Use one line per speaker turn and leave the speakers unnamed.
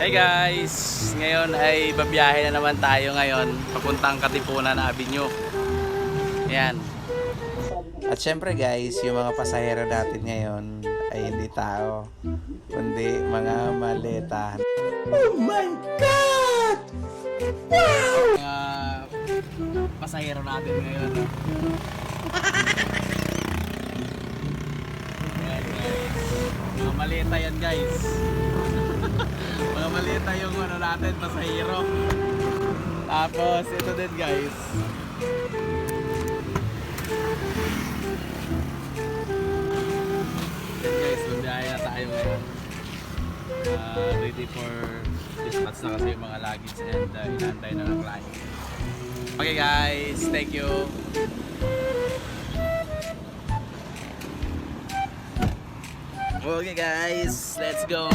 Hey guys! Ngayon ay babiyahe na naman tayo ngayon papuntang Katipunan Avenue. Ayan. At syempre guys, yung mga pasahero natin ngayon ay hindi tao, kundi mga maleta. Oh my God! Wow! Mga pasahero natin ngayon. Ayan guys. Mga maleta yan guys. Mga malita yung ano natin, pasahero. Tapos ito din guys. Yan guys, magbiyahe na tayo ngayon. Ready for dispatch na kasi yung mga luggage and inantay na ng client. Okay guys, thank you. Okay guys, let's go.